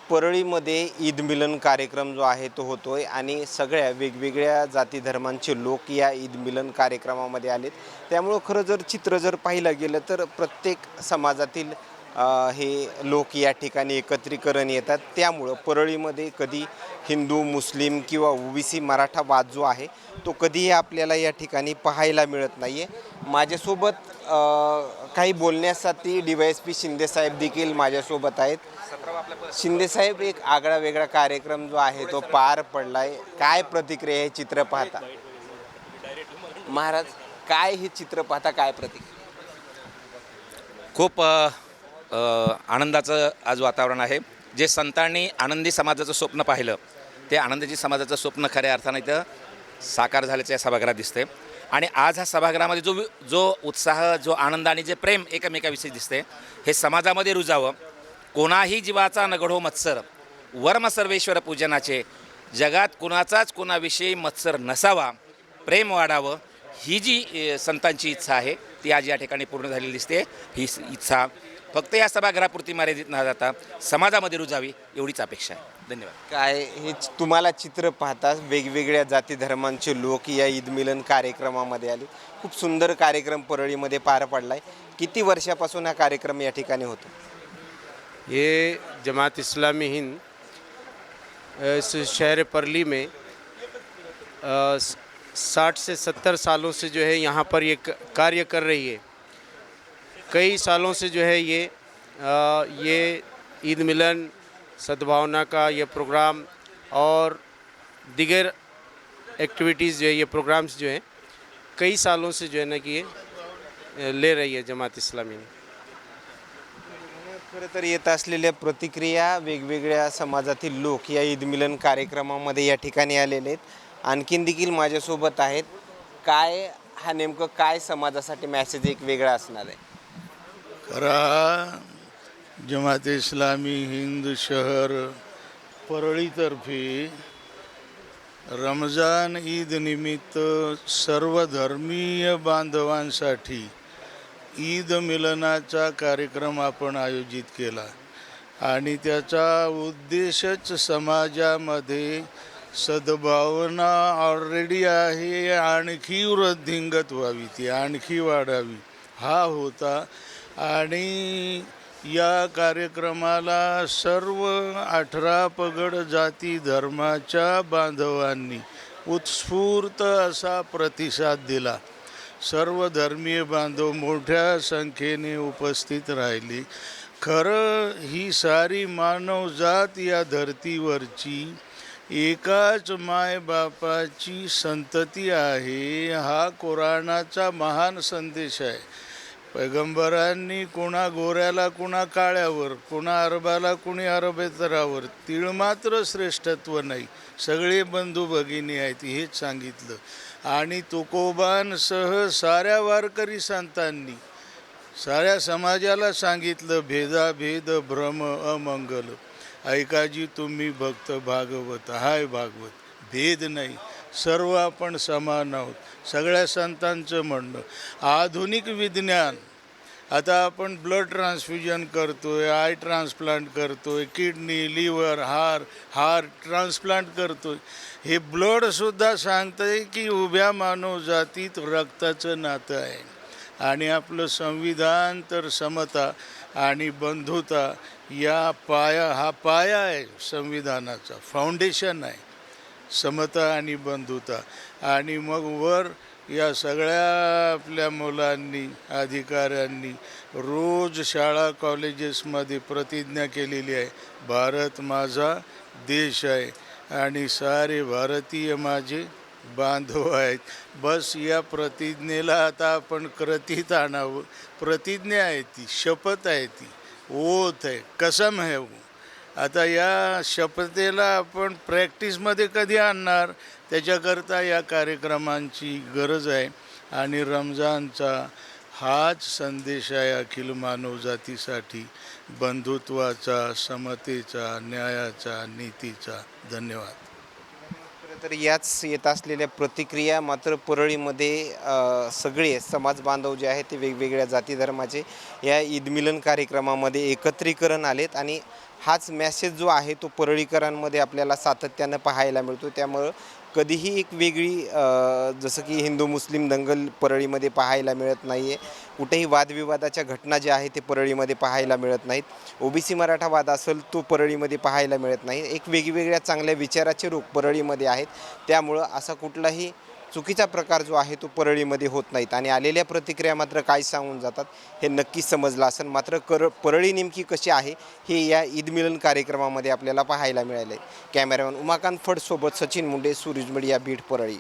परळीमध्ये ईद मिलन कार्यक्रम जो आहे तो होतोय आणि सगळ्या वेगवेगळ्या जाती धर्मांचे लोक या ईद मिलन कार्यक्रमामध्ये आलेत. त्यामुळं खरं जर चित्र जर पाहिलं गेलं तर प्रत्येक समाजातील हे लोक या ठिकाणी एकत्रीकरण येतात. त्यामुळं परळीमध्ये कधी हिंदू मुस्लिम किंवा ओबीसी मराठा वाद जो आहे तो कधीही आपल्याला या ठिकाणी पाहायला मिळत नाही आहे. माझ्यासोबत काही बोलण्यासाठी DYSP शिंदेसाहेब देखील माझ्यासोबत आहेत. शिंदेसाहेब, एक आगळा वेगळा कार्यक्रम जो आहे तो पार पडलाय, काय प्रतिक्रिया हे चित्र पाहता? महाराज, काय हे चित्र पाहता, काय प्रतिक्रिया? खूप आनंदाचं आज वातावरण आहे. जे संतांनी आनंदी समाजाचं स्वप्न पाहिलं ते आनंदी समाजाचं स्वप्न खऱ्या अर्थानं इथं साकार झाल्याचं या सभागृहात दिसते. आणि आज ह्या सभागृहामध्ये जो उत्साह, जो आनंद आणि जे प्रेम एकमेकाविषयी दिसते हे समाजामध्ये रुजावं. कोणाही जीवाचा नगढो मत्सर, वर्म सर्वेश्वर पूजनाचे, जगात कुणाचाच कुणाविषयी मत्सर नसावा, प्रेम वाढावं, ही जी संतांची इच्छा आहे ती आज या ठिकाणी पूर्ण झालेली दिसते. ही इच्छा फक्त या सभागृहापुरती मर्यादित न जाता समाजामध्ये रुजावी एवढीच अपेक्षा आहे. धन्यवाद. काय हे तुम्हाला चित्र पाहता वेगवेगळ्या जाती धर्मांचे लोक या ईद मिलन कार्यक्रमामध्ये आले. खूप सुंदर कार्यक्रम परळीमध्ये पार पडलाय. किती वर्षापासून हा कार्यक्रम या ठिकाणी होतो? ये जमात इस्लामी हिंद इस शहर परली में 60 से 70 सालों से जो है यहाँ पर ये कार्य कर रही है. कई सालों से जो है ये ईद मिलन, सद्भावना का ये प्रोग्राम और दिगर एक्टिविटीज़ जो है, ये प्रोग्राम्स जो हैं कई सालों से जो है ना कि ये ले रही है जमात इस्लामी. खरं तर येत असलेल्या प्रतिक्रिया वेगवेगळ्या समाजातील लोक या ईद मिलन कार्यक्रमामध्ये या ठिकाणी आलेले आहेत. आणखीन देखील माझ्यासोबत आहेत. काय हा नेमकं काय समाजासाठी मेसेज एक वेगळा असणार आहे? खरा जमात इस्लामी हिंद शहर परळीतर्फे रमजान ईद निमित्त सर्व धर्मीय बांधवांसाठी ईद मिलनाचा कार्यक्रम आपण आयोजित केला आणि त्याचा उद्देशच समाजामध्ये सद्भावना ऑलरेडी आहे, आणखी वृद्धिंगत व्हावी, ती आणखी वाढावी हा होता. आणि या कार्यक्रमाला सर्व 18 पगड जाती धर्माच्या बांधवांनी उत्स्फूर्त असा प्रतिसाद दिला. सर्व धर्मीय बांधव मोठ्या संख्येने उपस्थित राहिले. खरं ही सारी मानवजात या धर्तीवरची एकाच मायबापाची संतती आहे, हा कुराणाचा महान संदेश आहे. पैगंबरांनी कुणा गोऱ्याला कुणा काळ्यावर, कुणा अरबाला कुणी अरबेतरावर तिळमात्र श्रेष्ठत्व नाही, सगळे बंधू भगिनी आहेत हेच सांगितलं. आणि तुकोबांसह साऱ्या वारकरी संतांनी साऱ्या समाजाला सांगितलं, भेदाभेद भ्रम अमंगल, ऐकाजी तुम्ही भक्त भागवत, हाय भागवत, भेद नाही, सर्व आपण समान आहोत, सगळ्या संतांचं म्हणणं. आधुनिक विज्ञान, आता आपण ब्लड ट्रान्सफ्युजन करतोय, आय ट्रान्सप्लांट करतोय, किडनी, लिव्हर, हार्ट ट्रान्सप्लांट करतोय. हे ब्लडसुद्धा सांगतंय की उभ्या मानवजातीत रक्ताचं नातं आहे. आणि आपलं संविधान तर समता आणि बंधुता या हा पाया आहे, संविधानाचा फाउंडेशन आहे, समता आणि बंधुता. आणि मग वर या सगळ्या आपल्या मुलांनी, अधिकाऱ्यांनी रोज शाळा कॉलेजेसमध्ये प्रतिज्ञा केलेली आहे, भारत माझा देश आहे आणि सारे भारतीय माझे बांधव आहेत. बस या प्रतिज्ञेला आता आपण कृतीत आणावं. प्रतिज्ञा आहे ती, शपथ आहे ती, ओथ आहे, कसम आहे. आता या शपथेला आपण प्रॅक्टिसमध्ये कधी आणणार, त्याच्याकरता या कार्यक्रमांची गरज आहे. आणि रमजानचा हाच संदेश आहे अखिल मानवजातीसाठी, बंधुत्वाचा, समतेचा, न्यायाचा, नीतीचा. धन्यवाद. तर याच येत असलेल्या प्रतिक्रिया मात्र परळीमध्ये सगळे समाज बांधव जे आहेत ते वेगवेगळ्या जाती धर्माचे या ईद मिलन कार्यक्रमामध्ये एकत्रीकरण आलेत आणि हाच मॅसेज जो आहे तो परळीकरांमध्ये आपल्याला सातत्यानं पाहायला मिळतो. त्यामुळं कधीही एक वेगळी जसं की हिंदू मुस्लिम दंगल परळीमध्ये पाहायला मिळत नाही आहे. कुठेही वादविवादाच्या घटना ज्या आहेत ते परळीमध्ये पाहायला मिळत नाहीत. ओबीसी मराठा वाद असेल तो परळीमध्ये पाहायला मिळत नाही. एक वेगवेगळ्या चांगल्या विचाराचे लोक परळीमध्ये आहेत. त्यामुळं असा कुठलाही चुकीचा प्रकार जो आहे तो परळीमध्ये होत नाहीत आणि आलेल्या प्रतिक्रिया मात्र काय सांगून जातात हे नक्की समजलं असेल. मात्र परळी नेमकी कशी आहे हे या ईद मिलन कार्यक्रमामध्ये आपल्याला पाहायला मिळालं आहे. कॅमेरामॅन उमाकांत फडसोबत सचिन मुंडे, सूरज मीडिया, बीड, परळी.